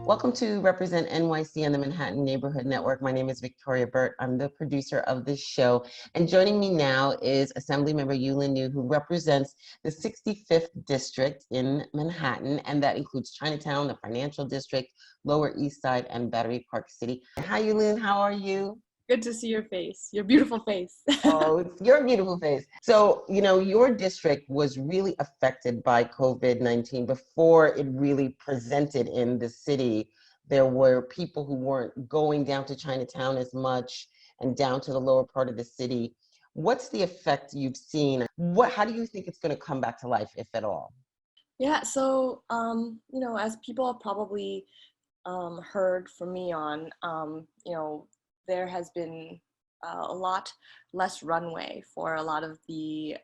Welcome to Represent NYC on the Manhattan Neighborhood Network. My name is Victoria Bert. I'm the producer of this show. And joining me now is Assemblymember Niou, who represents the 65th District in Manhattan, and that includes Chinatown, the Financial District, Lower East Side, and Battery Park City. Hi, Yulin. How are you? Good to see your face, your beautiful face. Oh, it's your beautiful face. So, your district was really affected by COVID-19 before it really presented in the city. There were people who weren't going down to Chinatown as much and down to the lower part of the city. What's the effect you've seen? How do you think it's going to come back to life, if at all? Yeah, so, as people have probably heard from me on, there has been a lot less runway for a lot of the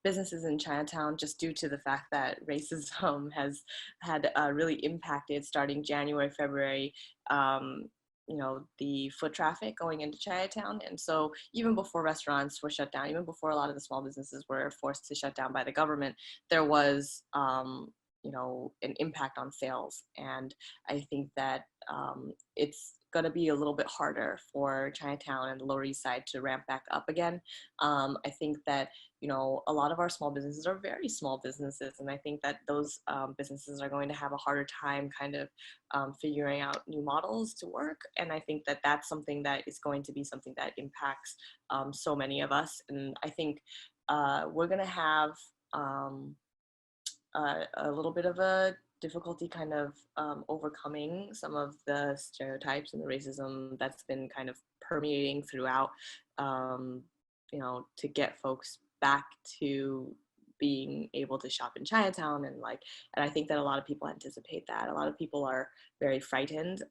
businesses in Chinatown just due to the fact that racism has had really impacted starting January, February, the foot traffic going into Chinatown. And so even before restaurants were shut down, even before a lot of the small businesses were forced to shut down by the government, there was an impact on sales. And I think that it's going to be a little bit harder for Chinatown and the Lower East Side to ramp back up again. I think that, a lot of our small businesses are very small businesses. And I think that those businesses are going to have a harder time kind of figuring out new models to work. And I think that that's something that is going to be something that impacts so many of us. And I think we're going to have a little bit of a difficulty kind of overcoming some of the stereotypes and the racism that's been kind of permeating throughout, to get folks back to being able to shop in Chinatown. And I think that a lot of people anticipate that. A lot of people are very frightened,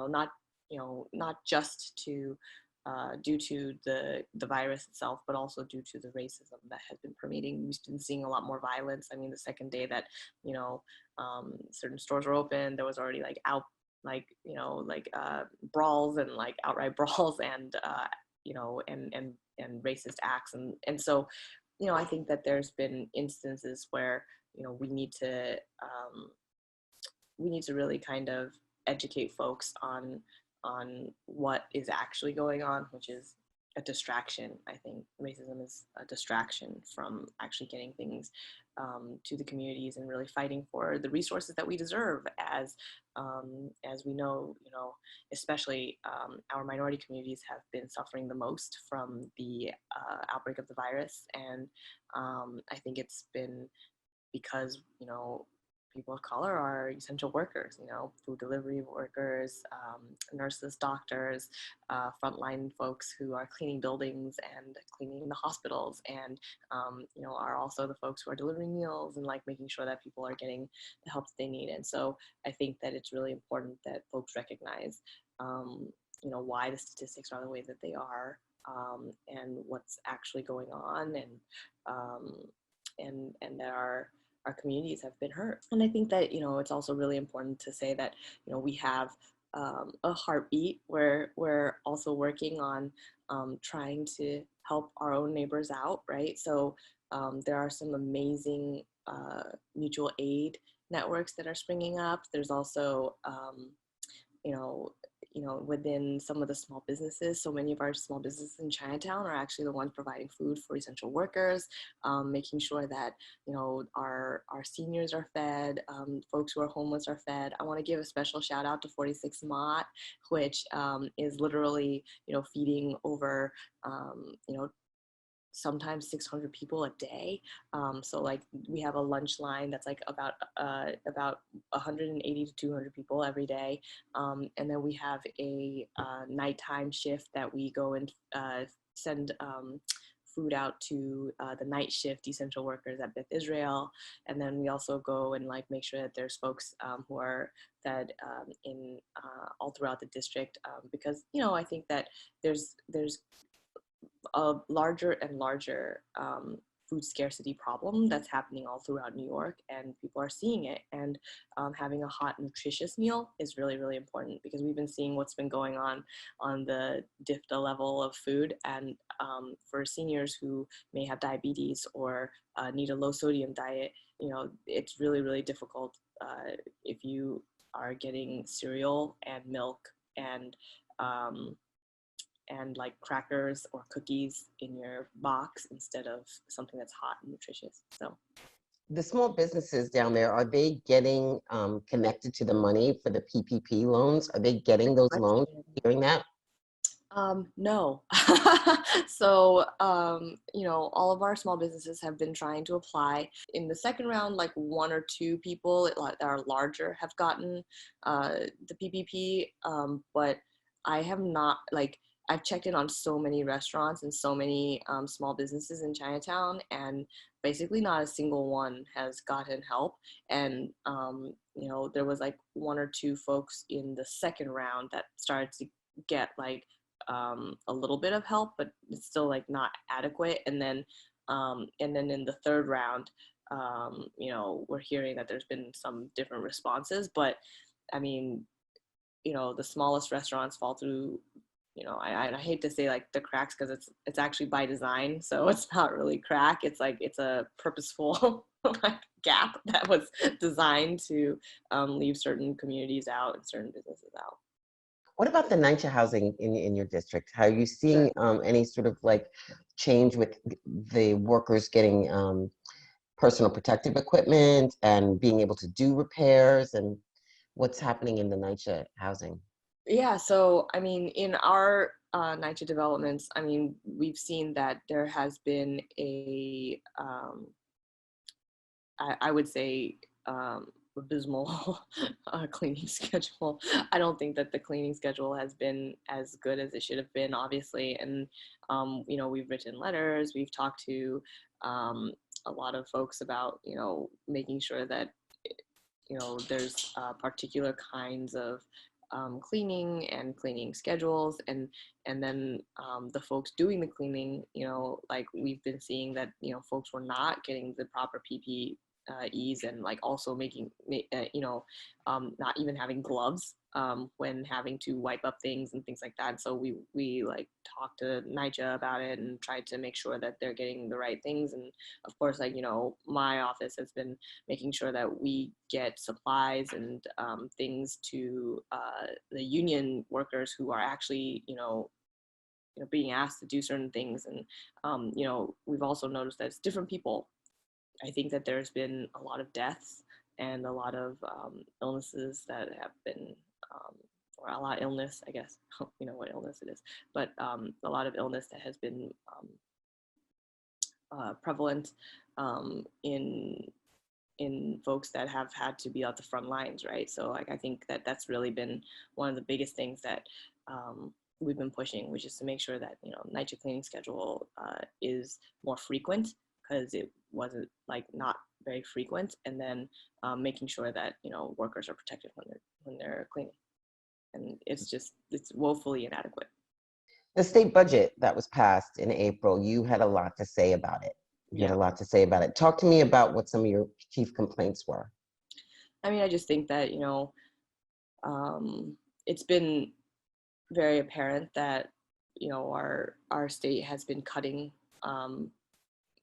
not just due to the virus itself, but also due to the racism that has been permeating. We've been seeing a lot more violence. I mean, the second day that, certain stores were open, there was already brawls and outright brawls and, and racist acts. And so, I think that there's been instances where, we need to really kind of educate folks on what is actually going on, which is a distraction. I think racism is a distraction from actually getting things to the communities and really fighting for the resources that we deserve as we know, especially our minority communities have been suffering the most from the outbreak of the virus. And I think it's been because, people of color are essential workers, food delivery workers, nurses, doctors, frontline folks who are cleaning buildings and cleaning the hospitals, and, are also the folks who are delivering meals and making sure that people are getting the help that they need. And so I think that it's really important that folks recognize, why the statistics are the way that they are, and what's actually going on, and that our communities have been hurt. And I think that, it's also really important to say that, we have a heartbeat where we're also working on trying to help our own neighbors out, right? So there are some amazing mutual aid networks that are springing up. There's also, within some of the small businesses. So many of our small businesses in Chinatown are actually the ones providing food for essential workers, making sure that, our seniors are fed, folks who are homeless are fed. I want to give a special shout out to 46 Mott, which is literally, feeding over, sometimes 600 people a day. So we have a lunch line that's about 180 to 200 people every day. And then we have a nighttime shift that we go and send food out to the night shift essential workers at Beth Israel. And then we also go and make sure that there's folks who are fed in all throughout the district, because, I think that there's a larger and larger food scarcity problem that's happening all throughout New York, and people are seeing it. And having a hot, nutritious meal is really, really important, because we've been seeing what's been going on the DIFTA level of food. And for seniors who may have diabetes or need a low sodium diet, it's really, really difficult if you are getting cereal and milk and like crackers or cookies in your box instead of something that's hot and nutritious. So The small businesses down there, are they getting connected to the money for the PPP loans? Are they getting those loans? Hearing that? No. So, all of our small businesses have been trying to apply. In the second round, like one or two people that are larger have gotten the PPP, but I have not, like, I've checked in on so many restaurants and so many small businesses in Chinatown, and basically not a single one has gotten help. And, there was like one or two folks in the second round that started to get like a little bit of help, but it's still like not adequate. And then in the third round, we're hearing that there's been some different responses, but I mean, the smallest restaurants fall through. I hate to say like the cracks because it's actually by design, so it's not really crack. It's like it's a purposeful like gap that was designed to leave certain communities out and certain businesses out. What about the NYCHA housing in your district? Are you seeing any sort of like change with the workers getting personal protective equipment and being able to do repairs, and what's happening in the NYCHA housing? Yeah, so I mean, in our NYCHA developments, I mean, we've seen that there has been I would say, abysmal cleaning schedule. I don't think that the cleaning schedule has been as good as it should have been, obviously. And, we've written letters, we've talked to a lot of folks about, making sure that, there's particular kinds of cleaning and cleaning schedules, and then the folks doing the cleaning, like we've been seeing that folks were not getting the proper PPEs, and like also not even having gloves when having to wipe up things and things like that. So we like talked to NYCHA about it and tried to make sure that they're getting the right things. And of course, like, my office has been making sure that we get supplies and things to the union workers who are actually, being asked to do certain things. And, we've also noticed that it's different people. I think that there's been a lot of deaths and a lot of illnesses that have been, or a lot of illness, I guess, you know what illness it is, but a lot of illness that has been prevalent in folks that have had to be out the front lines, right? So like I think that that's really been one of the biggest things that we've been pushing, which is to make sure that NYCHA cleaning schedule is more frequent, because it wasn't like not very frequent, and then making sure that workers are protected when they're cleaning, and it's woefully inadequate. The state budget that was passed in April, you had a lot to say about it. You had a lot to say about it. Talk to me about what some of your chief complaints were. I mean, I just think that, it's been very apparent that, our state has been cutting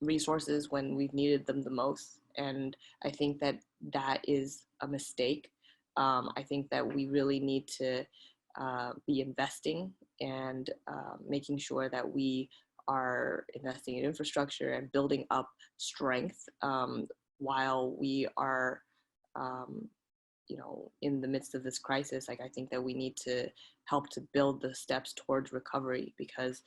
resources when we've needed them the most. And I think that that is a mistake. I think that we really need to be investing and making sure that we are investing in infrastructure and building up strength while we are, in the midst of this crisis. Like I think that we need to help to build the steps towards recovery, because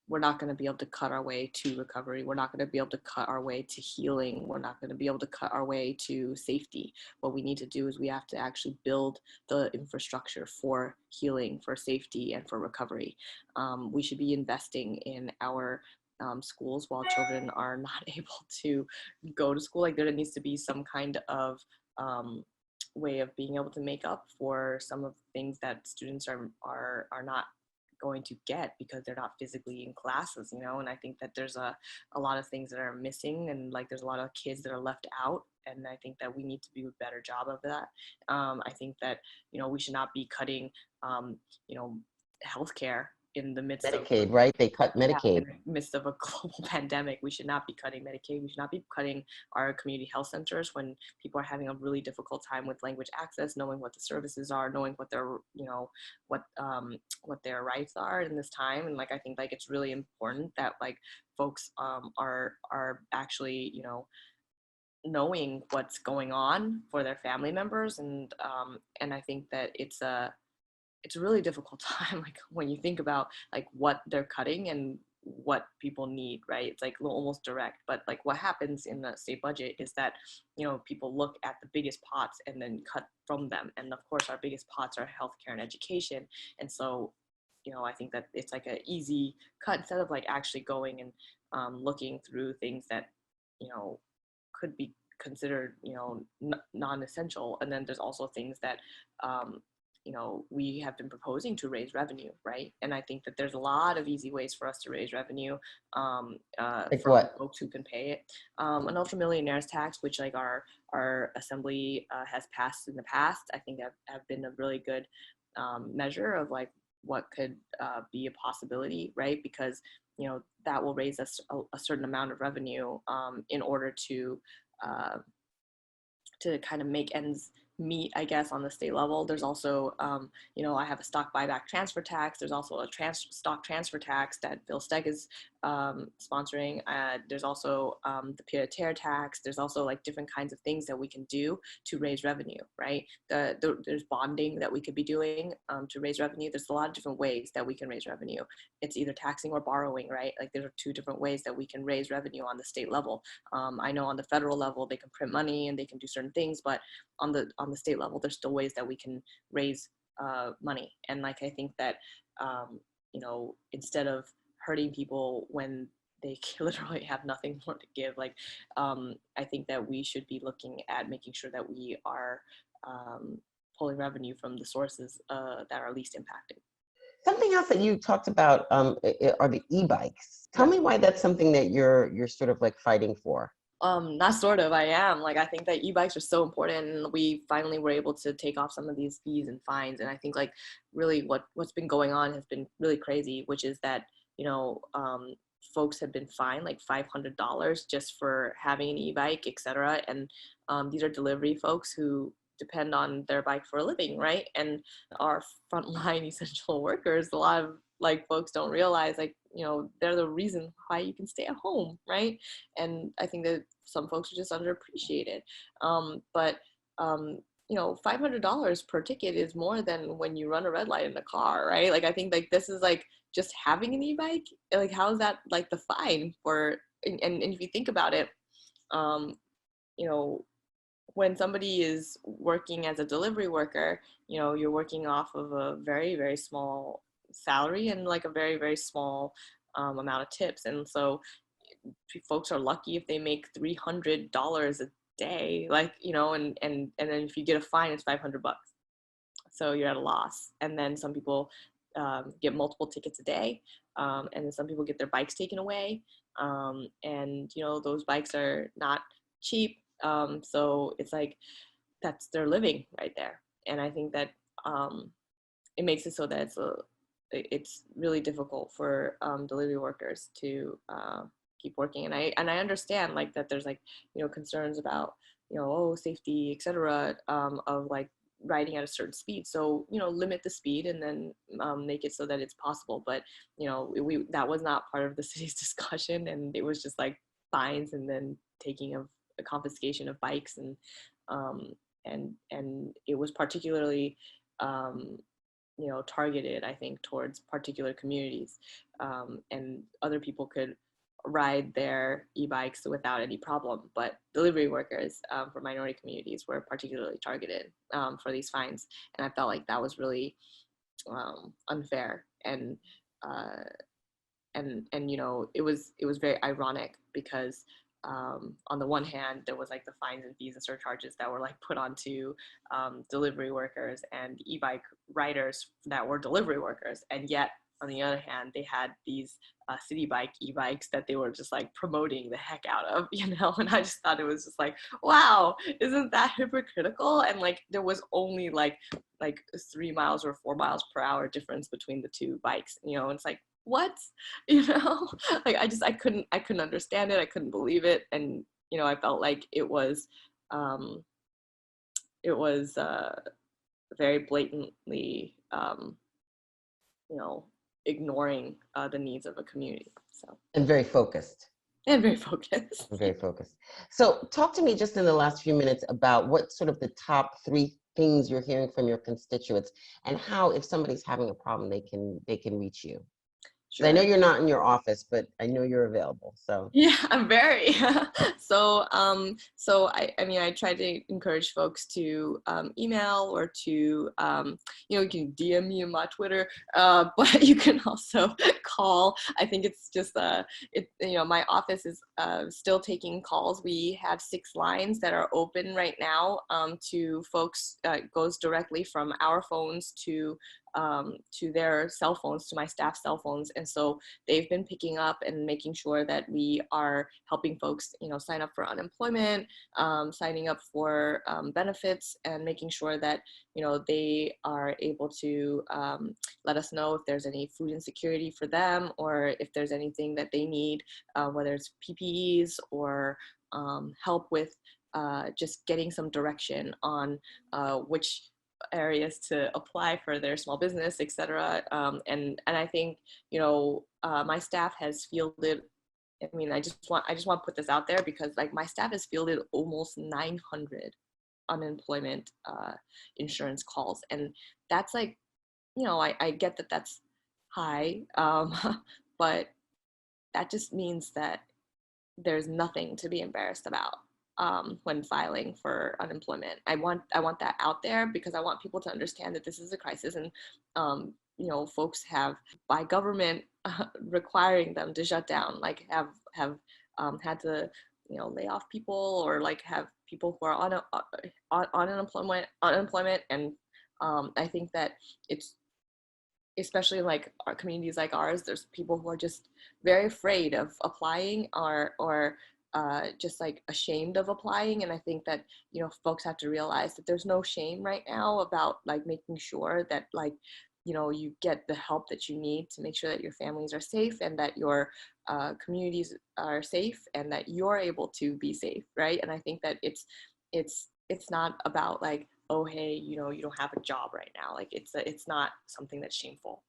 we're not going to be able to cut our way to recovery. We're not going to be able to cut our way to healing. We're not going to be able to cut our way to safety. What we need to do is we have to actually build the infrastructure for healing, for safety, and for recovery. We should be investing in our schools while children are not able to go to school. Like there needs to be some kind of way of being able to make up for some of the things that students are not going to get because they're not physically in classes, and I think that there's a lot of things that are missing, and like there's a lot of kids that are left out, and I think that we need to do a better job of that. I think that we should not be cutting healthcare in the midst of, Medicaid, right? They cut yeah, in Medicaid. the midst of a global pandemic. We should not be cutting Medicaid. We should not be cutting our community health centers when people are having a really difficult time with language access, knowing what the services are, knowing what their, what their rights are in this time. And like, I think like it's really important that like folks are actually, knowing what's going on for their family members. And I think that it's a really difficult time, like when you think about like what they're cutting and what people need, right? It's like almost direct, but like what happens in the state budget is that, people look at the biggest pots and then cut from them. And of course, our biggest pots are healthcare and education. And so, I think that it's like an easy cut instead of like actually going and looking through things that, could be considered, non-essential. And then there's also things that, we have been proposing to raise revenue, right? And I think that there's a lot of easy ways for us to raise revenue Like from what? folks who can pay it. An ultra-millionaires tax, which like our assembly has passed in the past, I think have been a really good measure of like what could be a possibility, right? Because that will raise us a certain amount of revenue in order to kind of make ends meet, I guess, on the state level. There's also, I have a stock buyback transfer tax. There's also a stock transfer tax that Bill Stegg is sponsoring. There's also the pied-à-terre tax. There's also like different kinds of things that we can do to raise revenue, right? There's bonding that we could be doing to raise revenue. There's a lot of different ways that we can raise revenue. It's either taxing or borrowing, right? Like there are two different ways that we can raise revenue on the state level. I know on the federal level, they can print money and they can do certain things, but on the state level, there's still ways that we can raise money. And like, I think that, instead of hurting people when they literally have nothing more to give, like, I think that we should be looking at making sure that we are pulling revenue from the sources that are least impacted. Something else that you talked about are the e-bikes. Tell Yeah. me why that's something that you're sort of like fighting for. Not sort of, I am. Like, I think that e-bikes are so important, and we finally were able to take off some of these fees and fines. And I think like really what's been going on has been really crazy, which is that, folks have been fined like $500 just for having an e-bike, etc. And these are delivery folks who depend on their bike for a living, right? And our frontline essential workers, a lot of like folks don't realize, like, they're the reason why you can stay at home, right? And I think that some folks are just underappreciated. But $500 per ticket is more than when you run a red light in a car, right? Like, I think like this is like just having an e-bike, like how is that like the fine for, and if you think about it, when somebody is working as a delivery worker, you're working off of a very, very small salary and like a very, very small amount of tips. And so folks are lucky if they make $300 a day, like, and then if you get a fine, it's $500. So you're at a loss. And then some people get multiple tickets a day. And then some people get their bikes taken away. And, those bikes are not cheap. So it's like, that's their living right there. And I think that it makes it so that it's really difficult for delivery workers to keep working. And I understand like that there's like, concerns about, safety, et cetera, of like riding at a certain speed. So, limit the speed and then make it so that it's possible. But, that was not part of the city's discussion. And it was just like fines and then taking of a confiscation of bikes. And it was particularly, targeted, I think, towards particular communities. And other people could ride their e-bikes without any problem, but delivery workers for minority communities were particularly targeted for these fines. And I felt like that was really unfair. And it was very ironic because on the one hand, there was like the fines and fees and surcharges that were like put onto delivery workers and e-bike riders that were delivery workers. And yet on the other hand, they had these city bike e-bikes that they were just like promoting the heck out of, and I just thought it was just like, wow, isn't that hypocritical? And like there was only like 3 miles or 4 miles per hour difference between the two bikes, and it's like, what? Like I couldn't understand it. I couldn't believe it. And I felt like it was very blatantly ignoring the needs of a community. So, And very focused. and very focused. Very focused. So talk to me just in the last few minutes about what sort of the top 3 things you're hearing from your constituents, and how, if somebody's having a problem, they can reach you. Sure. I know you're not in your office, but I know you're available. So yeah, I'm very. So I try to encourage folks to email, or to you can DM me on my Twitter, but you can also call. I think it's just my office is still taking calls. We have 6 lines that are open right now to folks. Goes directly from our phones to their cell phones, to my staff cell phones. And so they've been picking up and making sure that we are helping folks, sign up for unemployment, signing up for benefits, and making sure that, they are able to let us know if there's any food insecurity for them, or if there's anything that they need, whether it's PPEs or help with just getting some direction on which areas to apply for their small business, etc. And I think my staff has fielded. I just want to put this out there, because like my staff has fielded almost 900 unemployment insurance calls, and that's like, I get that that's high, but that just means that there's nothing to be embarrassed about when filing for unemployment. I want that out there, because I want people to understand that this is a crisis, and folks have, by government requiring them to shut down, like have had to lay off people, or like have people who are on unemployment, and I think that it's, especially like our communities like ours, there's people who are just very afraid of applying, or just like ashamed of applying. And I think that, folks have to realize that there's no shame right now about like making sure that like, you get the help that you need to make sure that your families are safe, and that your communities are safe, and that you're able to be safe, right? And I think that it's not about like, oh, hey, you don't have a job right now. Like it's not something that's shameful.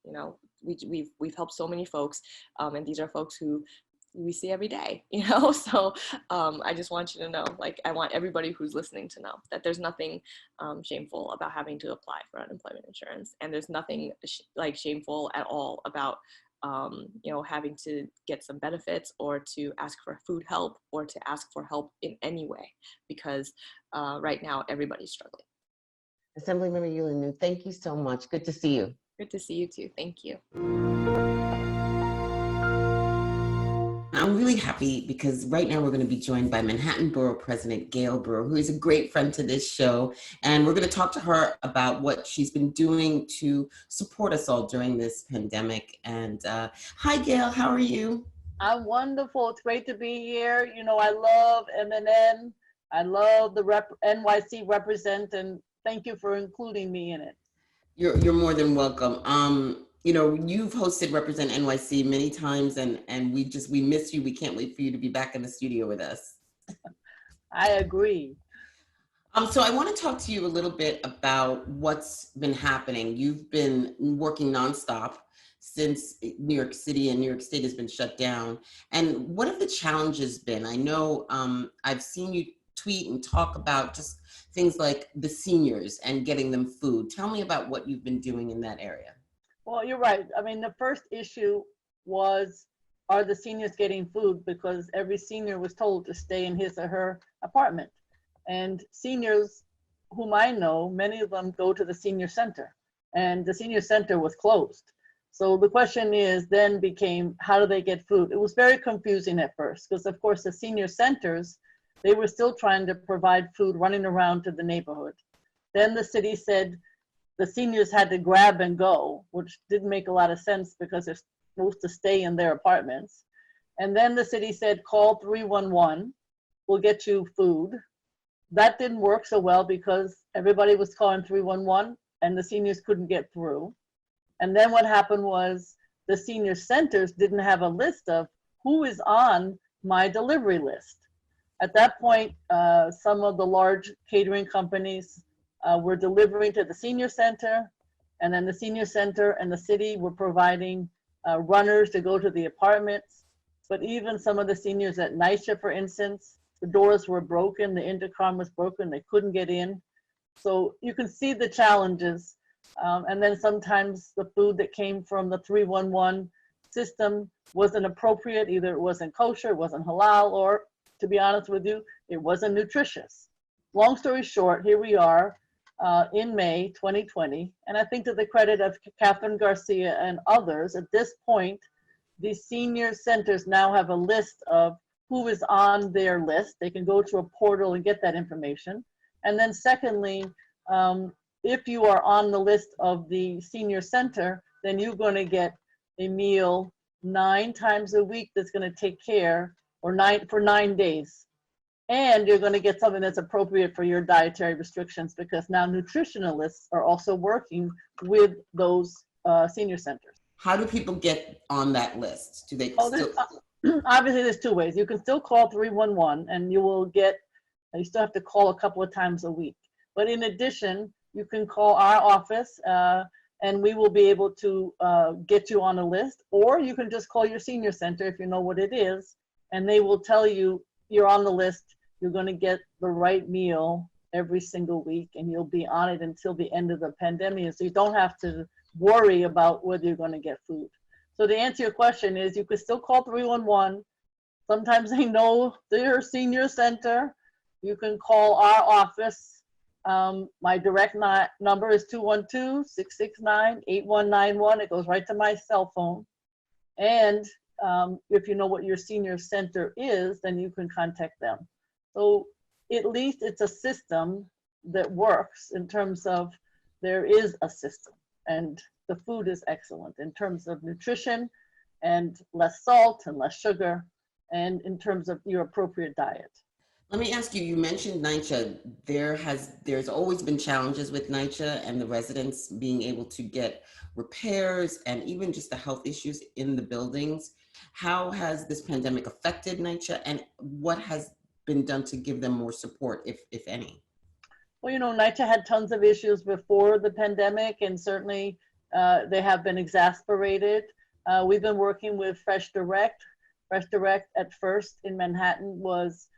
We've helped so many folks, and these are folks who we see every day, so I just want you to know, like, I want everybody who's listening to know that there's nothing shameful about having to apply for unemployment insurance, and there's nothing shameful at all about having to get some benefits, or to ask for food help, or to ask for help in any way, because right now everybody's struggling. Assemblymember Niou, thank you so much. Good to see you. Good to see you too. Thank you. I'm really happy because right now we're going to be joined by Manhattan Borough President Brewer, who is a great friend to this show. And we're going to talk to her about what she's been doing to support us all during this pandemic. And hi, Gail, how are you? I'm wonderful. It's great to be here. I love MNN. I love the NYC represent, and thank you for including me in it. You're more than welcome. You've hosted Represent NYC many times, and we miss you. We can't wait for you to be back in the studio with us. I agree. So I want to talk to you a little bit about what's been happening. You've been working nonstop since New York City and New York State has been shut down. And what have the challenges been? I know I've seen you tweet and talk about just things like the seniors and getting them food. Tell me about what you've been doing in that area. Well, you're right. The first issue was, are the seniors getting food? Because every senior was told to stay in his or her apartment. And seniors whom I know, many of them go to the senior center, and the senior center was closed. So the question then became, how do they get food? It was very confusing at first, because of course the senior centers, they were still trying to provide food, running around to the neighborhood. Then the city said, the seniors had to grab and go, which didn't make a lot of sense because they're supposed to stay in their apartments. And then the city said, call 311, we'll get you food. That didn't work so well because everybody was calling 311 and the seniors couldn't get through. And then what happened was the senior centers didn't have a list of who is on my delivery list. At that point, some of the large catering companies were delivering to the senior center, and then the senior center and the city were providing runners to go to the apartments. But even some of the seniors at NYC, for instance, the doors were broken, the intercom was broken, they couldn't get in. So you can see the challenges. And then sometimes the food that came from the 311 system wasn't appropriate. Either it wasn't kosher, it wasn't halal, or to be honest with you, it wasn't nutritious. Long story short, here we are in May 2020. And I think to the credit of Catherine Garcia and others, at this point, the senior centers now have a list of who is on their list. They can go to a portal and get that information. And then secondly, if you are on the list of the senior center, then you're going to get a meal 9 times a week that's going to take care, or for 9 days. And you're going to get something that's appropriate for your dietary restrictions, because now nutritionalists are also working with those senior centers. How do people get on that list? Do they still? Obviously, there's 2 ways. You can still call 311 and you will get, you still have to call a couple of times a week. But in addition, you can call our office and we will be able to get you on a list, or you can just call your senior center if you know what it is, and they will tell you you're on the list, you're going to get the right meal every single week, and you'll be on it until the end of the pandemic. So you don't have to worry about whether you're going to get food. So to answer your question is, you could still call 311. Sometimes they know their senior center. You can call our office. My direct number is 212-669-8191. It goes right to my cell phone. And if you know what your senior center is, then you can contact them. So at least it's a system that works in terms of there is a system, and the food is excellent in terms of nutrition and less salt and less sugar, and in terms of your appropriate diet. Let me ask you, you mentioned NYCHA. There's always been challenges with NYCHA and the residents being able to get repairs and even just the health issues in the buildings. How has this pandemic affected NYCHA, and what has been done to give them more support, if any? Well, you know, NYCHA had tons of issues before the pandemic, and certainly they have been exacerbated. We've been working with Fresh Direct. Fresh Direct at first in Manhattan was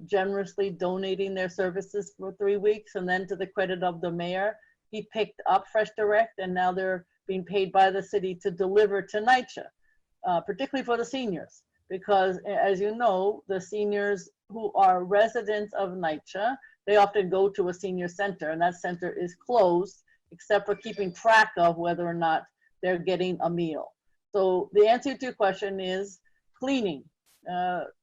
generously donating their services for 3 weeks, and then to the credit of the mayor, he picked up Fresh Direct, and now they're being paid by the city to deliver to NYCHA, particularly for the seniors, because as you know, the seniors who are residents of NYCHA, they often go to a senior center, and that center is closed except for keeping track of whether or not they're getting a meal. So the answer to your question is cleaning.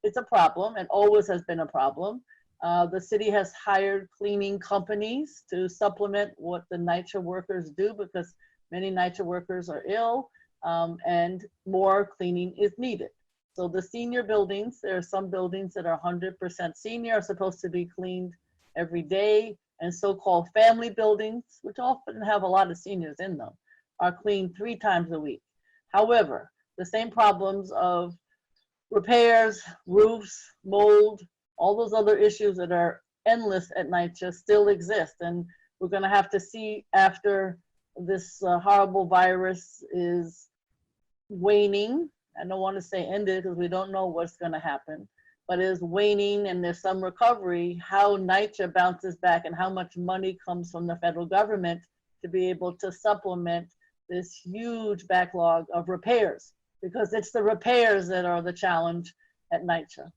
It's a problem and always has been a problem. The city has hired cleaning companies to supplement what the NYCHA workers do, because many NYCHA workers are ill, and more cleaning is needed. So the senior buildings, there are some buildings that are 100% senior, are supposed to be cleaned every day, and so-called family buildings, which often have a lot of seniors in them, are cleaned 3 times a week. However, the same problems of repairs, roofs, mold, all those other issues that are endless at NYCHA still exist. And we're going to have to see after this horrible virus is waning. I don't want to say ended because we don't know what's going to happen, but is waning and there's some recovery, how NYCHA bounces back and how much money comes from the federal government to be able to supplement this huge backlog of repairs, because it's the repairs that are the challenge at NYCHA.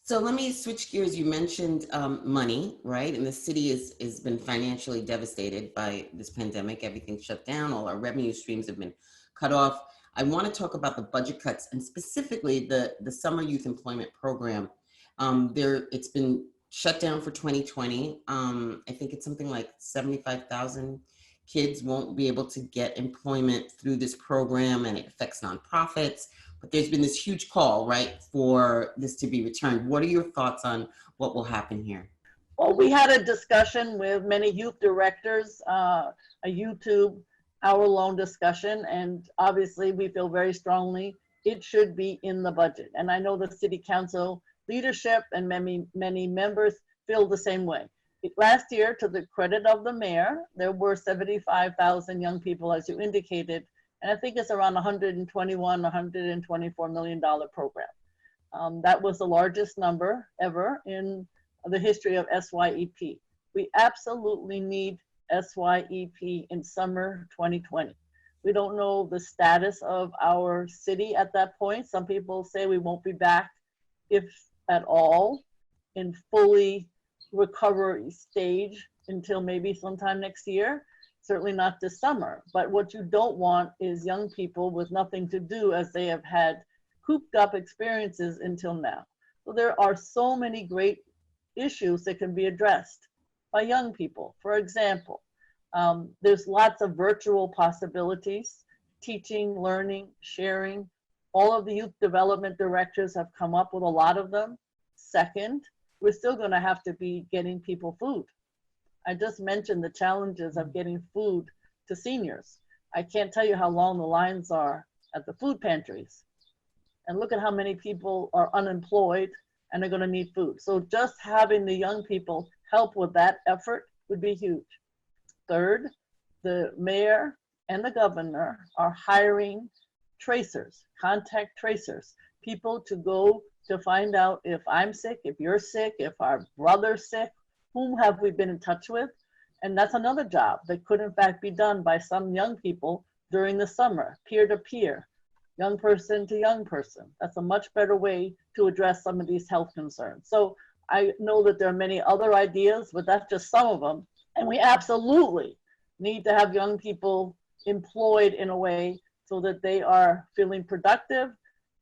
So let me switch gears. You mentioned money, right? And the city has been financially devastated by this pandemic. Everything's shut down. All our revenue streams have been cut off. I want to talk about the budget cuts and specifically the Summer Youth Employment Program. It's been shut down for 2020. I think it's something like 75,000 kids won't be able to get employment through this program and it affects nonprofits. But there's been this huge call, right, for this to be returned. What are your thoughts on what will happen here? Well, we had a discussion with many youth directors, a YouTube hour-long discussion, and obviously we feel very strongly it should be in the budget. And I know the city council leadership and many members feel the same way. Last year, to the credit of the mayor, there were 75,000 young people, as you indicated, and I think it's around $121, $124 million program. That was the largest number ever in the history of SYEP. We absolutely need SYEP in summer 2020. We don't know the status of our city at that point. Some people say we won't be back, if at all, in fully recovery stage until maybe sometime next year. Certainly not this summer. But what you don't want is young people with nothing to do, as they have had cooped up experiences until now. So there are so many great issues that can be addressed by young people. For example, there's lots of virtual possibilities, teaching, learning, sharing. All of the youth development directors have come up with a lot of them. Second, we're still going to have to be getting people food. I just mentioned the challenges of getting food to seniors. I can't tell you how long the lines are at the food pantries. And look at how many people are unemployed and are going to need food. So just having the young people help with that effort would be huge. Third, the mayor and the governor are hiring tracers, contact tracers, people to go to find out if I'm sick, if you're sick, if our brother's sick, whom have we been in touch with? And that's another job that could in fact be done by some young people during the summer, peer to peer, young person to young person. That's a much better way to address some of these health concerns. So I know that there are many other ideas, but that's just some of them. And we absolutely need to have young people employed in a way so that they are feeling productive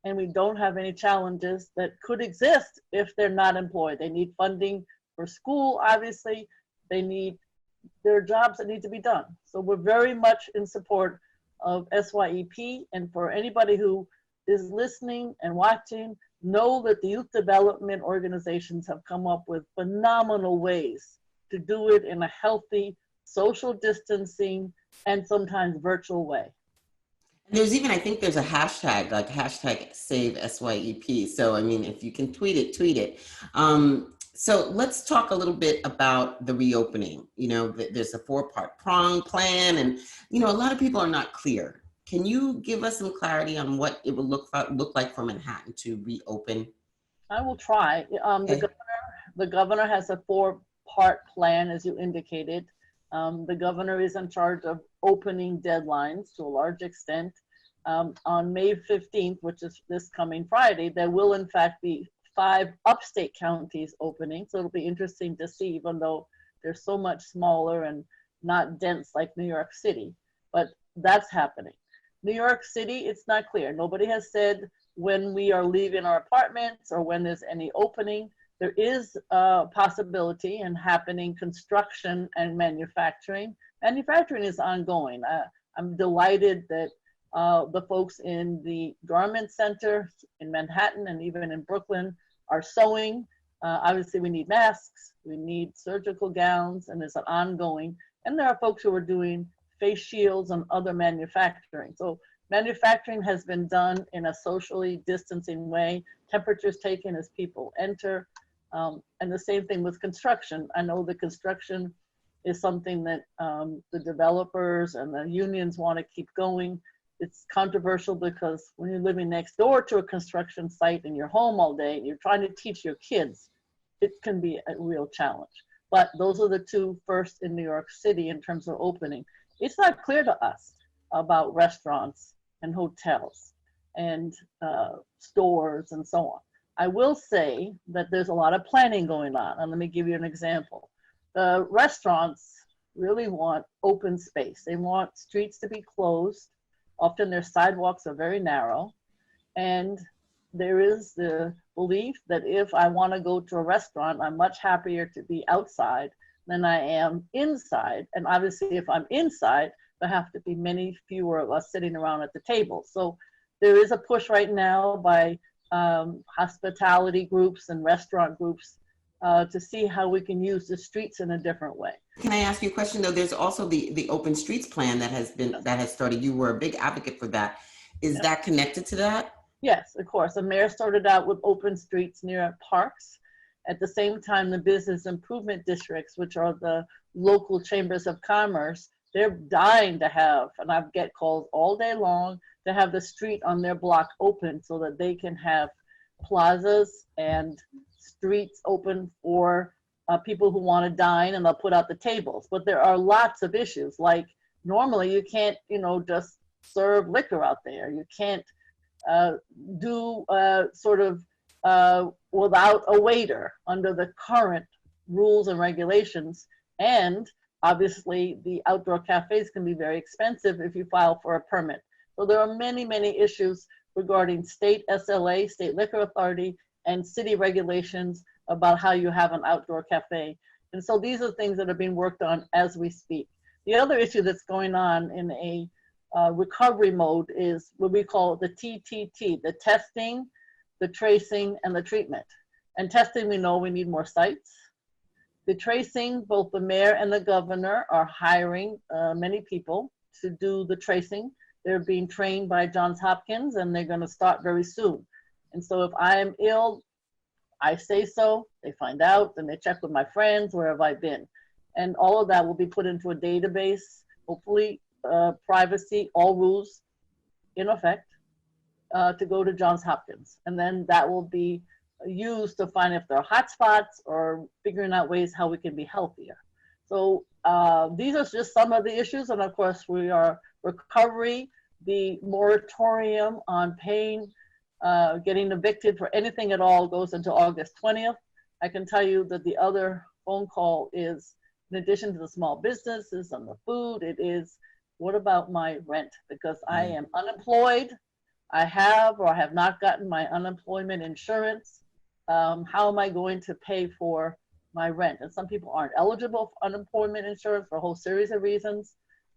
and we don't have any challenges that could exist if they're not employed. They need funding for school, obviously. There are jobs that need to be done. So we're very much in support of SYEP, and for anybody who is listening and watching, know that the youth development organizations have come up with phenomenal ways to do it in a healthy, social distancing, and sometimes virtual way. And there's even, I think there's a hashtag, like hashtag save SYEP. So, I mean, if you can tweet it, tweet it. So let's talk a little bit about the reopening. You know, there's a 4-part prong plan, and, you know, a lot of people are not clear. Can you give us some clarity on what it will look like for Manhattan to reopen? I will try. Okay. The governor has a 4-part plan, as you indicated. The governor is in charge of opening deadlines to a large extent. On May 15th, which is this coming Friday, there will in fact be 5 upstate counties opening. So it'll be interesting to see, even though they're so much smaller and not dense like New York City, but that's happening. New York City, it's not clear. Nobody has said when we are leaving our apartments or when there's any opening. There is a possibility in happening construction and manufacturing. Manufacturing is ongoing. I'm delighted that the folks in the Garment Center in Manhattan and even in Brooklyn are sewing. Obviously we need masks, we need surgical gowns, and it's an ongoing. And there are folks who are doing face shields and other manufacturing. So manufacturing has been done in a socially distancing way, temperatures taken as people enter. And the same thing with construction. I know the construction is something that the developers and the unions want to keep going. It's controversial because when you're living next door to a construction site and you're home all day and you're trying to teach your kids, it can be a real challenge. But those are the 2 first in New York City in terms of opening. It's not clear to us about restaurants and hotels and stores and so on. I will say that there's a lot of planning going on. And let me give you an example. The restaurants really want open space. They want streets to be closed. Often their sidewalks are very narrow. And there is the belief that if I want to go to a restaurant, I'm much happier to be outside than I am inside. And obviously, if I'm inside, there have to be many fewer of us sitting around at the table. So there is a push right now by hospitality groups and restaurant groups to see how we can use the streets in a different way. Can I ask you a question though? There's also the open streets plan that has started. You were a big advocate for that. Is that connected to that? Yes, of course. The mayor started out with open streets near parks. At the same time, the business improvement districts, which are the local chambers of commerce, they're dying to have, and I get calls all day long, to have the street on their block open so that they can have plazas and streets open for people who want to dine, and they'll put out the tables. But there are lots of issues, like normally you can't, just serve liquor out there. You can't do without a waiter under the current rules and regulations. And obviously the outdoor cafes can be very expensive if you file for a permit. So there are many, many issues regarding state SLA, state liquor authority, and city regulations about how you have an outdoor cafe. And so these are things that are being worked on as we speak. The other issue that's going on in a recovery mode is what we call the TTT, the testing, the tracing, and the treatment. And testing, we know we need more sites. The tracing, both the mayor and the governor are hiring many people to do the tracing. They're being trained by Johns Hopkins, and they're going to start very soon. And so if I am ill, I say so, they find out, then they check with my friends, where have I been? And all of that will be put into a database, hopefully privacy, all rules in effect, to go to Johns Hopkins. And then that will be used to find if there are hotspots or figuring out ways how we can be healthier. So these are just some of the issues. And of course, we are recovery, the moratorium on paying, getting evicted for anything at all goes until August 20th. I can tell you that the other phone call is, in addition to the small businesses and the food, it is, what about my rent? Because I am unemployed. I have or have not gotten my unemployment insurance. How am I going to pay for my rent? And some people aren't eligible for unemployment insurance for a whole series of reasons.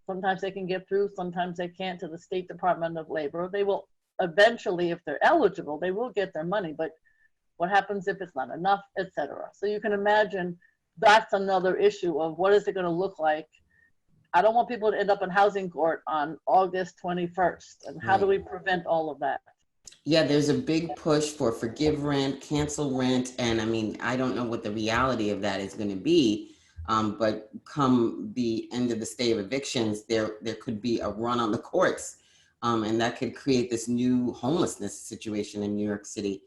Sometimes they can get through, sometimes they can't, to the State Department of Labor. They will eventually, if they're eligible, they will get their money, but what happens if it's not enough, etc. So you can imagine that's another issue of what is it going to look like. I don't want people to end up in housing court on August 21st. And how do we prevent all of that? Yeah, there's a big push for forgive rent, cancel rent. And I mean, I don't know what the reality of that is going to be. But come the end of the stay of evictions, there could be a run on the courts. And that could create this new homelessness situation in New York City.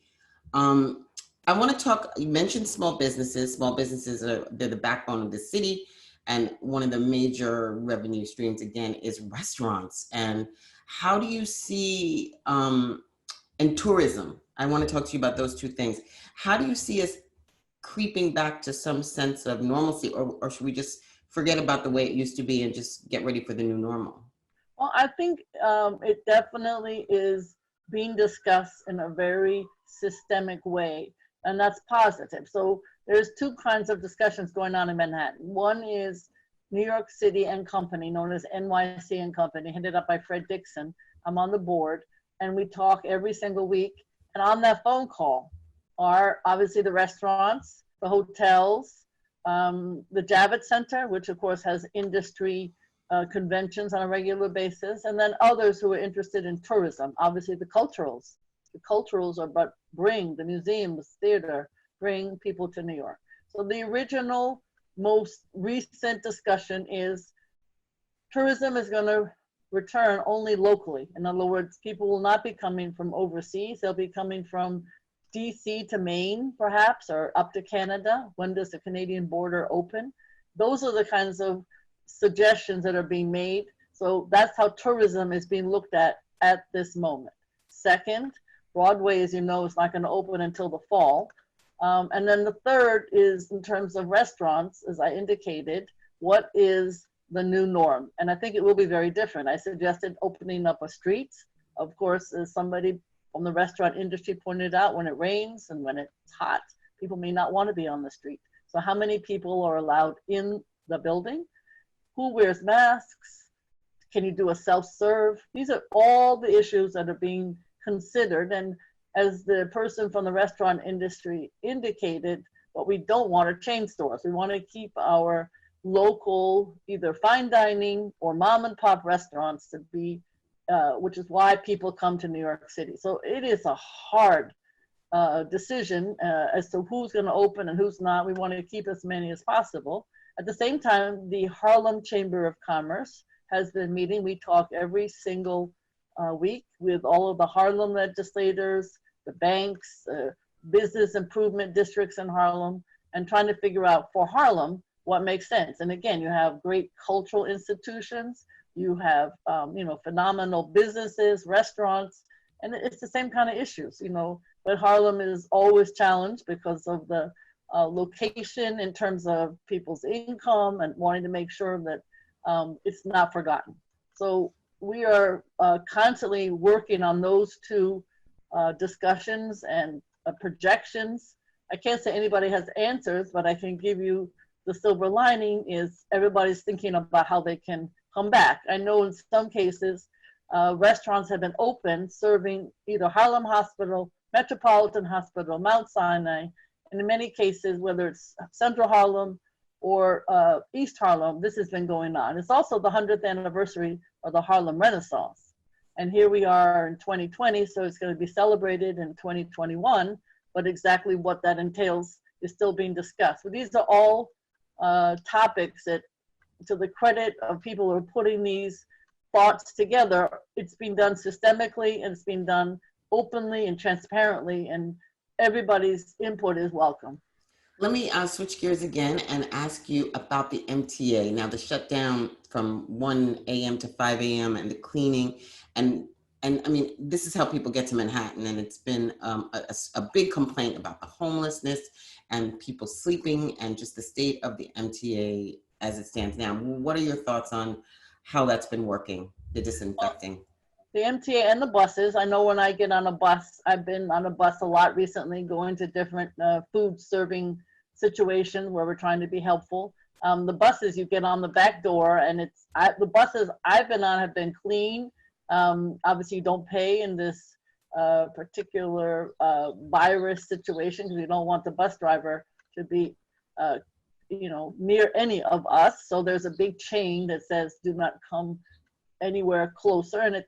I want to talk, you mentioned small businesses. Small businesses they're the backbone of the city. And one of the major revenue streams, again, is restaurants. And how do you see, and tourism, I want to talk to you about those two things. How do you see us creeping back to some sense of normalcy, or should we just forget about the way it used to be and just get ready for the new normal? Well, I think it definitely is being discussed in a very systemic way, and that's positive. So there's two kinds of discussions going on in Manhattan. One is New York City and Company, known as NYC and Company, headed up by Fred Dixon. I'm on the board, and we talk every single week. And on that phone call are obviously the restaurants, the hotels, the Javits Center, which of course has industry conventions on a regular basis, and then others who are interested in tourism. Obviously the culturals. The culturals are but bring the museums, theater, bring people to New York. So the original, most recent discussion is tourism is going to return only locally. In other words, people will not be coming from overseas. They'll be coming from DC to Maine, perhaps, or up to Canada. When does the Canadian border open? Those are the kinds of suggestions that are being made. So that's how tourism is being looked at this moment. Second, Broadway, as you know, is not going to open until the fall. And then the third is in terms of restaurants, as I indicated, what is the new norm? And I think it will be very different. I suggested opening up a street. Of course, as somebody from the restaurant industry pointed out, when it rains and when it's hot, people may not want to be on the street. So how many people are allowed in the building? Who wears masks? Can you do a self-serve? These are all the issues that are being considered. And as the person from the restaurant industry indicated, what we don't want are chain stores. We want to keep our local, either fine dining or mom and pop restaurants to be, which is why people come to New York City. So it is a hard decision as to who's going to open and who's not. We want to keep as many as possible. At the same time, the Harlem Chamber of Commerce has been meeting. We talk every single week with all of the Harlem legislators, the banks, business improvement districts in Harlem, and trying to figure out for Harlem what makes sense. And again, you have great cultural institutions, you have phenomenal businesses, restaurants, and it's the same kind of issues, but Harlem is always challenged because of the location in terms of people's income and wanting to make sure that it's not forgotten. So we are constantly working on those two discussions and projections. I can't say anybody has answers, but I can give you the silver lining is everybody's thinking about how they can come back. I know in some cases, restaurants have been open serving either Harlem Hospital, Metropolitan Hospital, Mount Sinai, and in many cases, whether it's Central Harlem or East Harlem, this has been going on. It's also the 100th anniversary of the Harlem Renaissance. And here we are in 2020, so it's going to be celebrated in 2021, but exactly what that entails is still being discussed. But these are all topics that, to the credit of people who are putting these thoughts together, it's being done systemically and it's being done openly and transparently, and everybody's input is welcome. Let me switch gears again and ask you about the MTA. Now, the shutdown from 1 a.m. to 5 a.m. and the cleaning, and I mean, this is how people get to Manhattan, and it's been a big complaint about the homelessness and people sleeping and just the state of the MTA as it stands now. What are your thoughts on how that's been working, the disinfecting? The MTA and the buses. I know when I get on a bus, I've been on a bus a lot recently, going to different food serving situations where we're trying to be helpful. The buses, you get on the back door, and the buses I've been on have been clean. Obviously, you don't pay in this particular virus situation because you don't want the bus driver to be, near any of us. So there's a big chain that says, "Do not come anywhere closer," and it's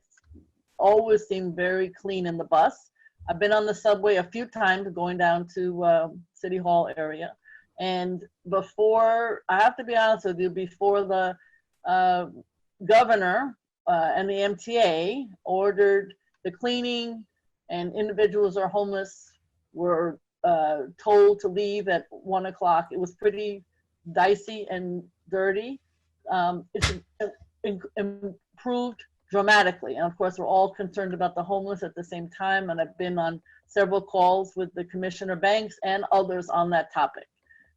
always seemed very clean in the bus. I've been on the subway a few times going down to City Hall area. And before, I have to be honest with you, before the governor and the MTA ordered the cleaning and individuals who are homeless were told to leave at 1 o'clock. It was pretty dicey and dirty. It's improved dramatically. And of course, we're all concerned about the homeless at the same time. And I've been on several calls with the Commissioner Banks and others on that topic.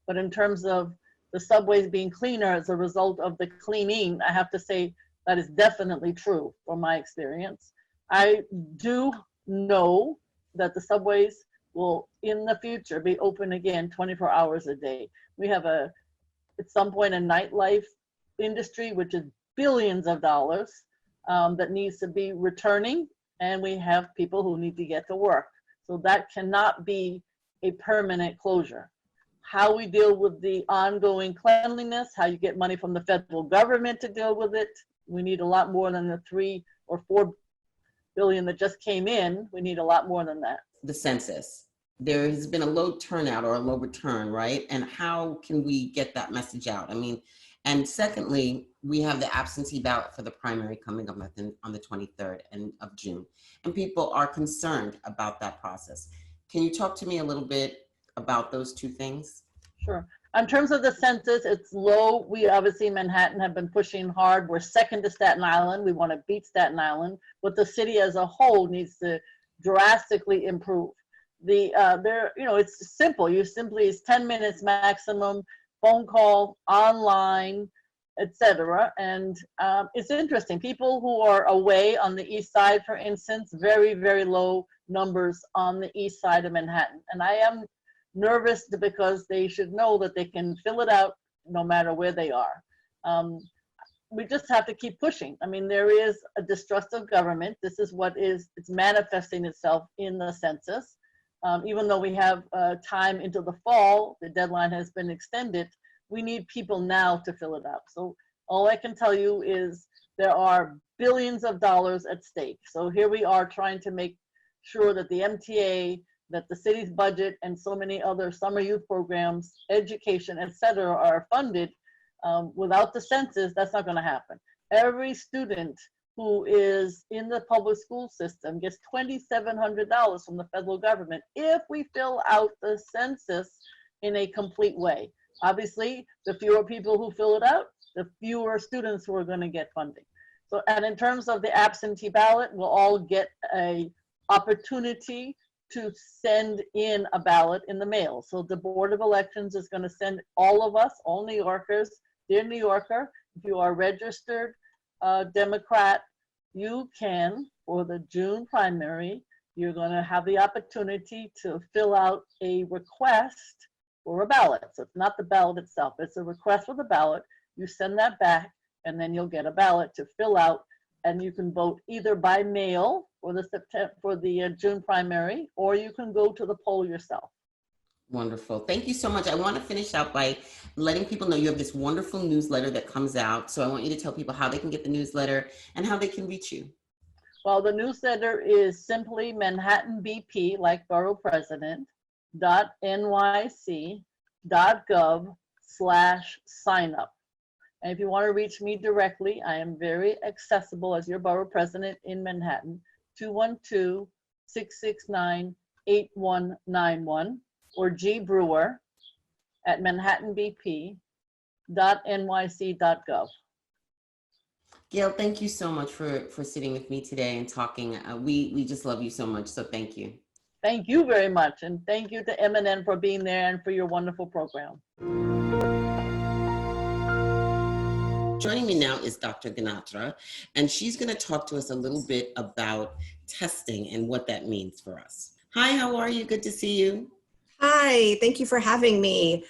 But in terms of the subways being cleaner as a result of the cleaning, I have to say that is definitely true from my experience. I do know that the subways will in the future be open again 24 hours a day. We have at some point a nightlife industry, which is billions of dollars that needs to be returning, and we have people who need to get to work. So that cannot be a permanent closure. How we deal with the ongoing cleanliness, how you get money from the federal government to deal with it. We need a lot more than the 3 or 4 billion that just came in. We need a lot more than that. The census. There has been a low turnout or a low return, right? And how can we get that message out? I mean, and secondly, we have the absentee ballot for the primary coming up on the 23rd of June. And people are concerned about that process. Can you talk to me a little bit about those two things? Sure. In terms of the census, it's low. We obviously, Manhattan, have been pushing hard. We're second to Staten Island. We want to beat Staten Island, but the city as a whole needs to drastically improve. It's simple. It's 10 minutes maximum, phone call, online, etc. And it's interesting. People who are away on the east side, for instance, very, very low numbers on the east side of Manhattan. And I am nervous because they should know that they can fill it out no matter where they are. We just have to keep pushing. I mean, there is a distrust of government. This is what it's manifesting itself in the census. Even though we have time into the fall, the deadline has been extended, we need people now to fill it out. So all I can tell you is there are billions of dollars at stake. So here we are trying to make sure that the MTA, that the city's budget, and so many other summer youth programs, education, et cetera, are funded. Without the census, that's not going to happen. Every student who is in the public school system gets $2,700 from the federal government if we fill out the census in a complete way. Obviously, the fewer people who fill it out, the fewer students who are going to get funding. So, and in terms of the absentee ballot, we'll all get a opportunity to send in a ballot in the mail. So the Board of Elections is going to send all of us, all New Yorkers, dear New Yorker, if you are registered Democrat, you can, for the June primary, you're going to have the opportunity to fill out a request for a ballot. So it's not the ballot itself, it's a request for the ballot. You send that back, and then you'll get a ballot to fill out, and you can vote either by mail for the June primary, or you can go to the poll yourself. Wonderful. Thank you so much. I want to finish out by letting people know you have this wonderful newsletter that comes out. So I want you to tell people how they can get the newsletter and how they can reach you. Well, the newsletter is simply ManhattanBP, like Borough President, .nyc.gov/signup. And if you want to reach me directly, I am very accessible as your Borough President in Manhattan, 212-669-8191. Or G. Brewer at manhattanbp.nyc.gov. Gail, thank you so much for sitting with me today and talking. We just love you so much, so thank you. Thank you very much, and thank you to MNN for being there and for your wonderful program. Joining me now is Dr. Ganatra, and she's going to talk to us a little bit about testing and what that means for us. Hi, how are you? Good to see you. Hi, thank you for having me.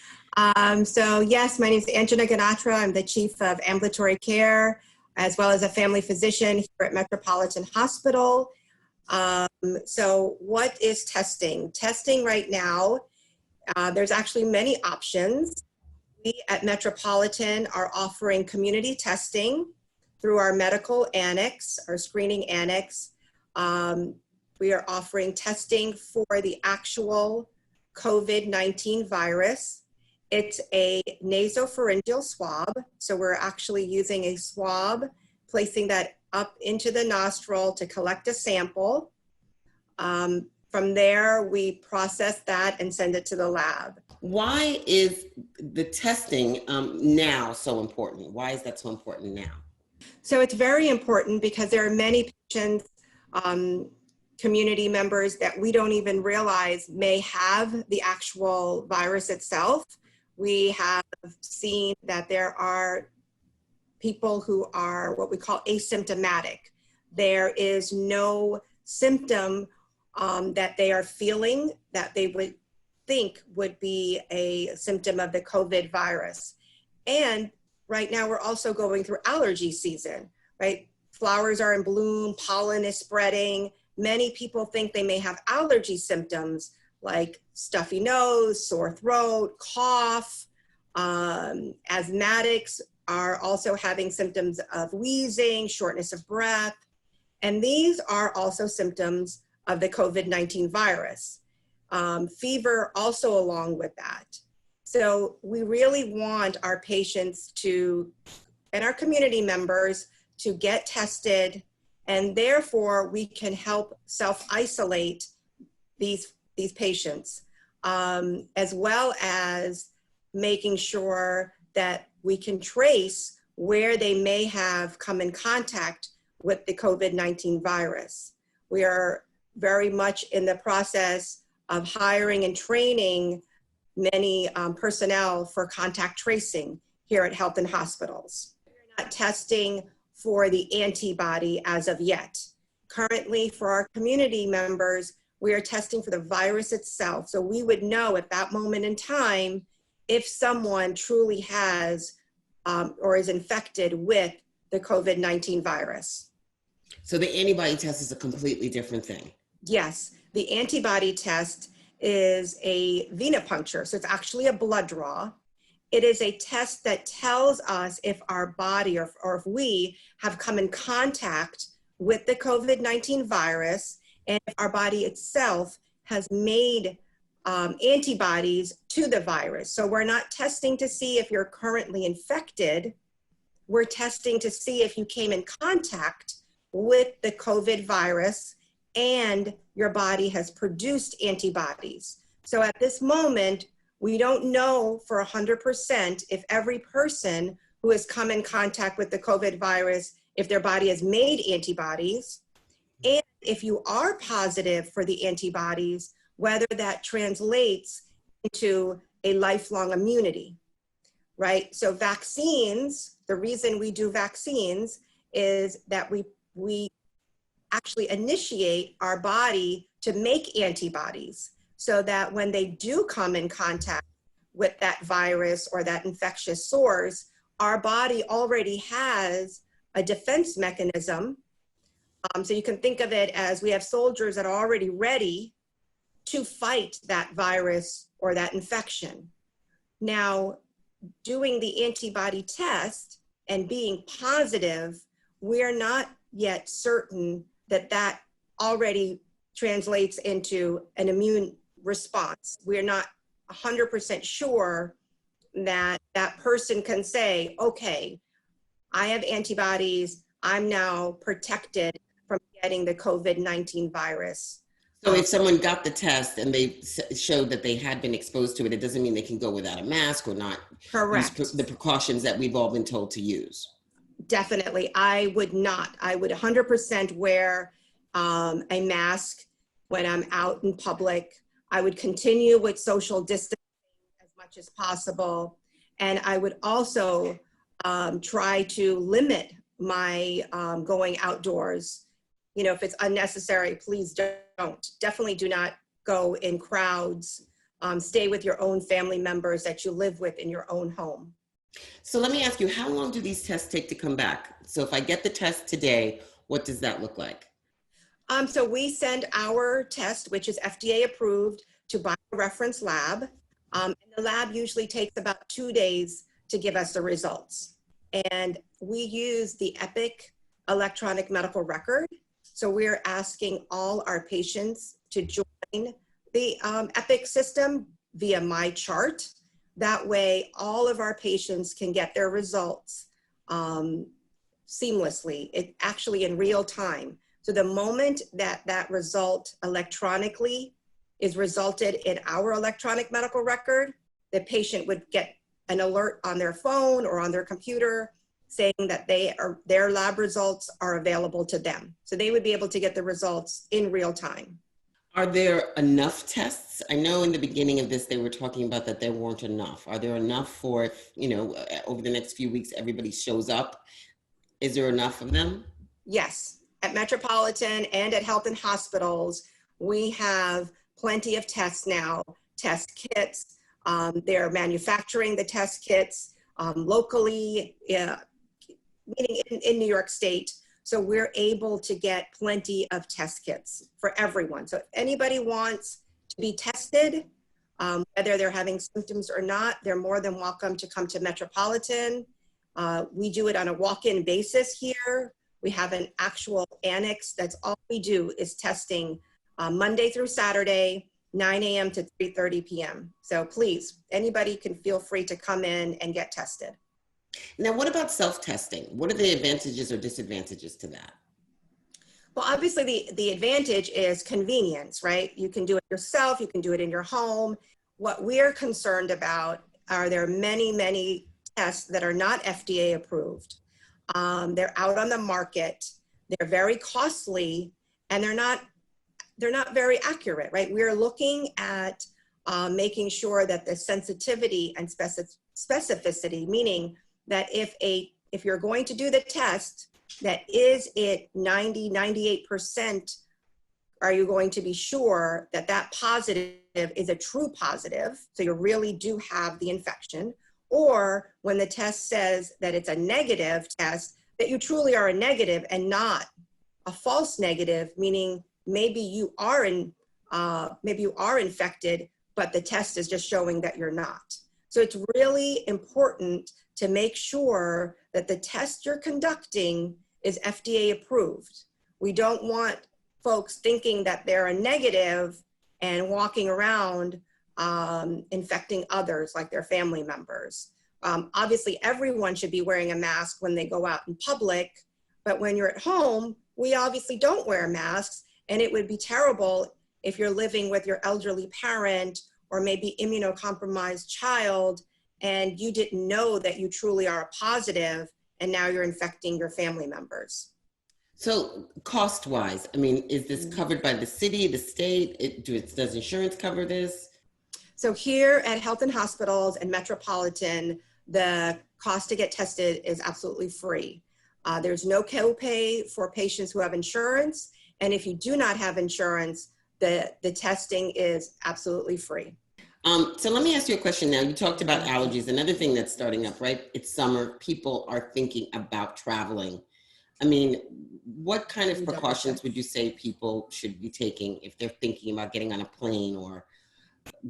So yes, my name is Angela Ganatra. I'm the Chief of Ambulatory Care, as well as a family physician here at Metropolitan Hospital. So what is testing? Testing right now, there's actually many options. We at Metropolitan are offering community testing through our medical annex, our screening annex. We are offering testing for the actual COVID-19 virus. It's a nasopharyngeal swab. So we're actually using a swab, placing that up into the nostril to collect a sample. From there, we process that and send it to the lab. Why is the testing now so important? Why is that so important now? So it's very important because there are many patients, community members that we don't even realize may have the actual virus itself. We have seen that there are people who are what we call asymptomatic. There is no symptom that they are feeling that they would think would be a symptom of the COVID virus. And right now we're also going through allergy season, right? Flowers are in bloom, pollen is spreading. Many people think they may have allergy symptoms like stuffy nose, sore throat, cough. Asthmatics are also having symptoms of wheezing, shortness of breath. And these are also symptoms of the COVID-19 virus. Fever also along with that. So we really want our patients to, and our community members to get tested, and therefore we can help self-isolate these patients, as well as making sure that we can trace where they may have come in contact with the COVID-19 virus. We are very much in the process of hiring and training many personnel for contact tracing here at Health and Hospitals. We're not testing for the antibody as of yet. Currently, for our community members, We are testing for the virus itself. So we would know at that moment in time if someone truly has or is infected with the COVID-19 virus. So the antibody test is a completely different thing. Yes, the antibody test is a venipuncture. So it's actually a blood draw. It is a test that tells us if our body or if we have come in contact with the COVID-19 virus and if our body itself has made antibodies to the virus. So we're not testing to see if you're currently infected. We're testing to see if you came in contact with the COVID virus and your body has produced antibodies. So at this moment, we don't know for 100% if every person who has come in contact with the COVID virus, if their body has made antibodies, and if you are positive for the antibodies, whether that translates into a lifelong immunity, right? So vaccines, the reason we do vaccines is that we actually initiate our body to make antibodies so that when they do come in contact with that virus or that infectious source, our body already has a defense mechanism. So you can think of it as we have soldiers that are already ready to fight that virus or that infection. Now, doing the antibody test and being positive, we're not yet certain that that already translates into an immune response. We're not 100% sure that that person can say, okay, I have antibodies, I'm now protected from getting the COVID-19 virus. So if someone got the test and they showed that they had been exposed to it, it doesn't mean they can go without a mask or not Correct. use the precautions that we've all been told to use. Definitely, I would not. I would 100% wear a mask when I'm out in public. I would continue with social distancing as much as possible. And I would also try to limit my going outdoors. You know, if it's unnecessary, please don't. Definitely do not go in crowds. Stay with your own family members that you live with in your own home. So let me ask you, how long do these tests take to come back? So if I get the test today, what does that look like? So we send our test, which is FDA approved, to BioReference Lab. And the lab usually takes about 2 days to give us the results. And we use the Epic electronic medical record. So we're asking all our patients to join the Epic system via My Chart. That way, all of our patients can get their results seamlessly, actually in real time. So the moment that that result electronically is resulted in our electronic medical record, the patient would get an alert on their phone or on their computer saying that their lab results are available to them. So they would be able to get the results in real time. Are there enough tests? I know in the beginning of this, they were talking about that there weren't enough. Are there enough for, you know, over the next few weeks, everybody shows up? Is there enough of them? Yes, at Metropolitan and at health and hospitals, we have plenty of tests now, test kits. They're manufacturing the test kits locally, meaning in New York State. So we're able to get plenty of test kits for everyone. So if anybody wants to be tested, whether they're having symptoms or not, they're more than welcome to come to Metropolitan. We do it on a walk-in basis here. We have an actual annex. That's all we do is testing Monday through Saturday, 9 a.m. to 3:30 p.m. So please, anybody can feel free to come in and get tested. Now, what about self-testing? What are the advantages or disadvantages to that? Well, obviously the advantage is convenience, right? You can do it yourself, you can do it in your home. What we're concerned about are there many, many tests that are not FDA approved. They're out on the market, they're very costly, and they're not very accurate, right? We're looking at making sure that the sensitivity and specificity, meaning that if you're going to do the test, that is it 90, 98% are you going to be sure that that positive is a true positive, so you really do have the infection, or when the test says that it's a negative test, that you truly are a negative and not a false negative, meaning maybe you are infected, but the test is just showing that you're not. So it's really important to make sure that the test you're conducting is FDA approved. We don't want folks thinking that they're a negative and walking around infecting others like their family members. Obviously, everyone should be wearing a mask when they go out in public, but when you're at home, we obviously don't wear masks, and it would be terrible if you're living with your elderly parent or maybe immunocompromised child and you didn't know that you truly are a positive and now you're infecting your family members. So cost-wise, I mean, is this covered by the city, the state? Does insurance cover this? So here at Health and Hospitals and Metropolitan, the cost to get tested is absolutely free. There's no copay for patients who have insurance. And if you do not have insurance, the testing is absolutely free. So let me ask you a question now. You talked about allergies. Another thing that's starting up, right? It's summer. People are thinking about traveling. I mean, what kind of precautions would you say people should be taking if they're thinking about getting on a plane or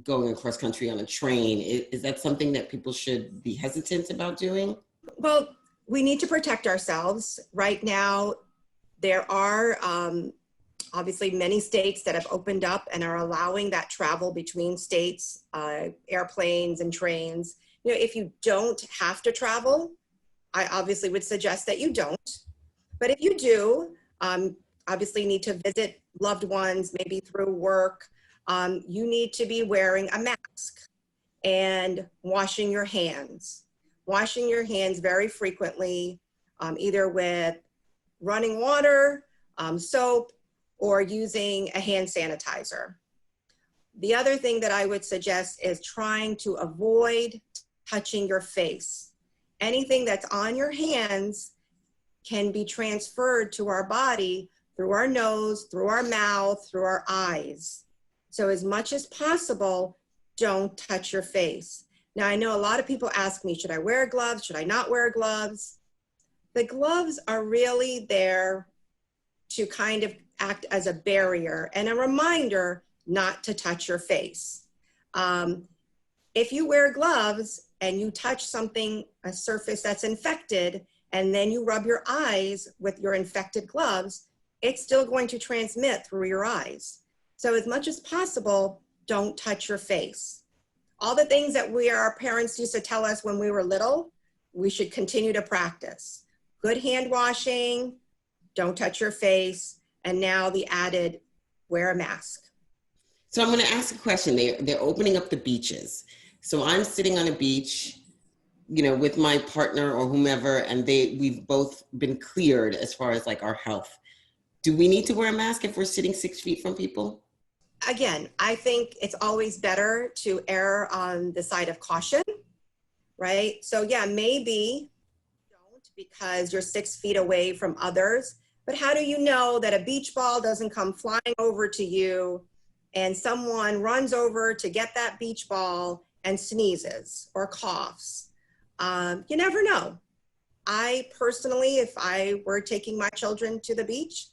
going across country on a train? Is that something that people should be hesitant about doing? Well, we need to protect ourselves. Right now, there are obviously many states that have opened up and are allowing that travel between states, airplanes and trains. You know, if you don't have to travel, I obviously would suggest that you don't. But if you do, obviously need to visit loved ones, maybe through work, you need to be wearing a mask and washing your hands. Washing your hands very frequently, either with running water, soap, or using a hand sanitizer. The other thing that I would suggest is trying to avoid touching your face. Anything that's on your hands can be transferred to our body through our nose, through our mouth, through our eyes. So as much as possible, don't touch your face. Now, I know a lot of people ask me, should I wear gloves? Should I not wear gloves? The gloves are really there to kind of act as a barrier and a reminder not to touch your face. If you wear gloves and you touch something, a surface that's infected, and then you rub your eyes with your infected gloves, it's still going to transmit through your eyes. So as much as possible, don't touch your face. All the things that our parents used to tell us when we were little, we should continue to practice. Good hand washing, don't touch your face, and now the added, wear a mask. So I'm going to ask a question. They're opening up the beaches. So I'm sitting on a beach, you know, with my partner or whomever, and we've both been cleared as far as like our health. Do we need to wear a mask if we're sitting 6 feet from people? Again, I think it's always better to err on the side of caution, right? So yeah, maybe don't because you're 6 feet away from others, but how do you know that a beach ball doesn't come flying over to you and someone runs over to get that beach ball and sneezes or coughs? You never know. I personally, if I were taking my children to the beach,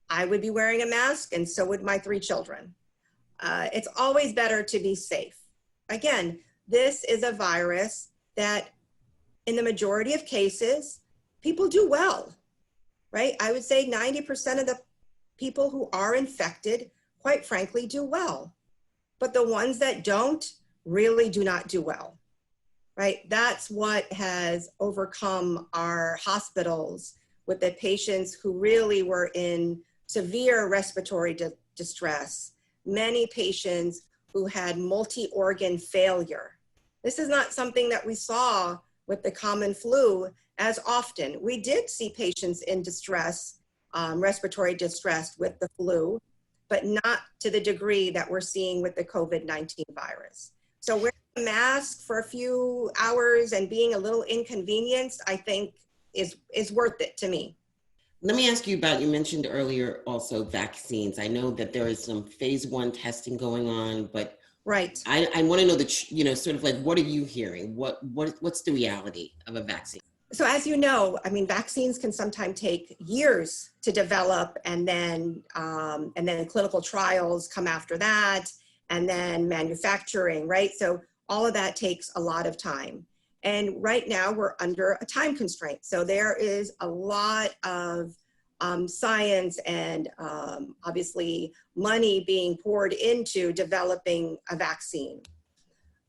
I would be wearing a mask, and so would my 3 children. It's always better to be safe. Again, this is a virus that in the majority of cases, people do well, right? I would say 90% of the people who are infected, quite frankly, do well. But the ones that don't really do not do well, right? That's what has overcome our hospitals with the patients who really were in severe respiratory distress, many patients who had multi-organ failure. This is not something that we saw with the common flu as often. We did see patients in distress, respiratory distress with the flu, but not to the degree that we're seeing with the COVID-19 virus. So wearing a mask for a few hours and being a little inconvenienced, I think is worth it to me. Let me ask you about, you mentioned earlier also vaccines. I know that there is some phase 1 testing going on, but Right. I want to know that, you know, sort of like, what are you hearing? What's the reality of a vaccine? So as you know, I mean, vaccines can sometimes take years to develop, and then clinical trials come after that, and then manufacturing, right? So all of that takes a lot of time. And right now we're under a time constraint. So there is a lot of science and obviously money being poured into developing a vaccine.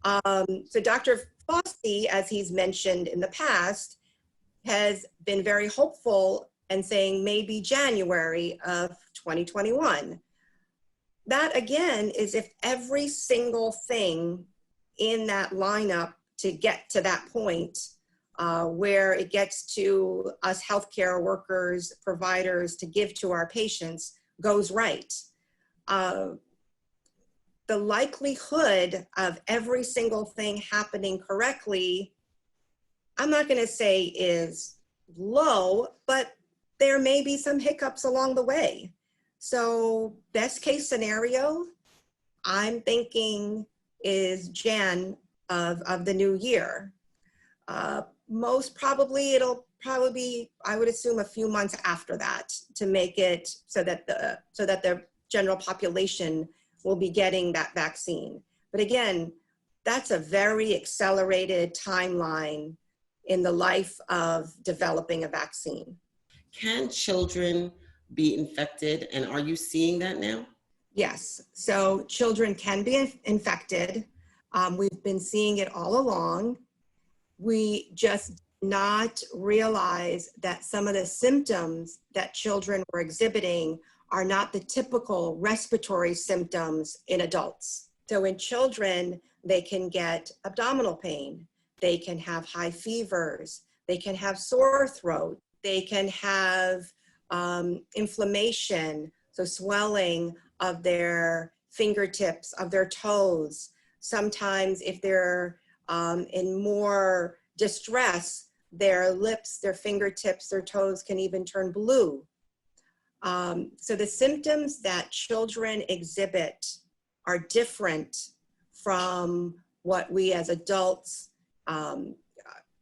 So Dr. Fauci, as he's mentioned in the past, has been very hopeful and saying maybe January of 2021. That again is if every single thing in that lineup to get to that point where it gets to us healthcare workers, providers to give to our patients goes right. The likelihood of every single thing happening correctly, I'm not going to say is low, but there may be some hiccups along the way. So best case scenario, I'm thinking is Jan of the new year. Most probably it'll probably be, I would assume, a few months after that to make it so that the general population will be getting that vaccine. But again, that's a very accelerated timeline in the life of developing a vaccine. Can children be infected, and are you seeing that now? Yes, so children can be infected. We've been seeing it all along. We just not realize that some of the symptoms that children were exhibiting are not the typical respiratory symptoms in adults. So in children, they can get abdominal pain, they can have high fevers, they can have sore throat, they can have inflammation, so swelling of their fingertips, of their toes. Sometimes if they're in more distress, their lips, their fingertips, their toes can even turn blue. So the symptoms that children exhibit are different from what we as adults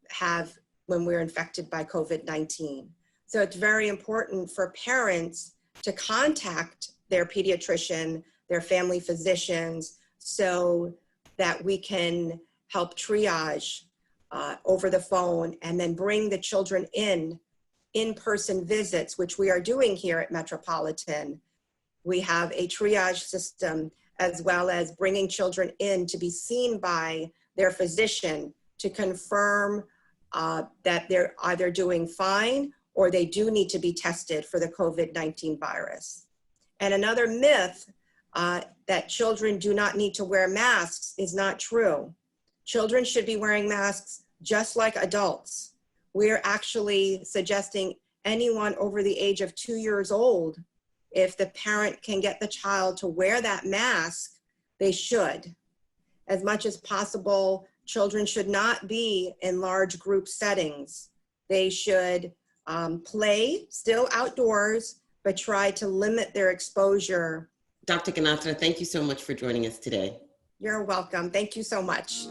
have when we're infected by COVID-19. So it's very important for parents to contact their pediatrician, their family physicians, so that we can help triage over the phone and then bring the children in-person visits, which we are doing here at Metropolitan. We have a triage system, as well as bringing children in to be seen by their physician to confirm that they're either doing fine or they do need to be tested for the COVID-19 virus. And another myth that children do not need to wear masks is not true. Children should be wearing masks just like adults. We're actually suggesting anyone over the age of 2 years old, if the parent can get the child to wear that mask, they should. As much as possible, children should not be in large group settings. They should play still outdoors, but try to limit their exposure. Dr. Ganatra, thank you so much for joining us today. You're welcome. Thank you so much.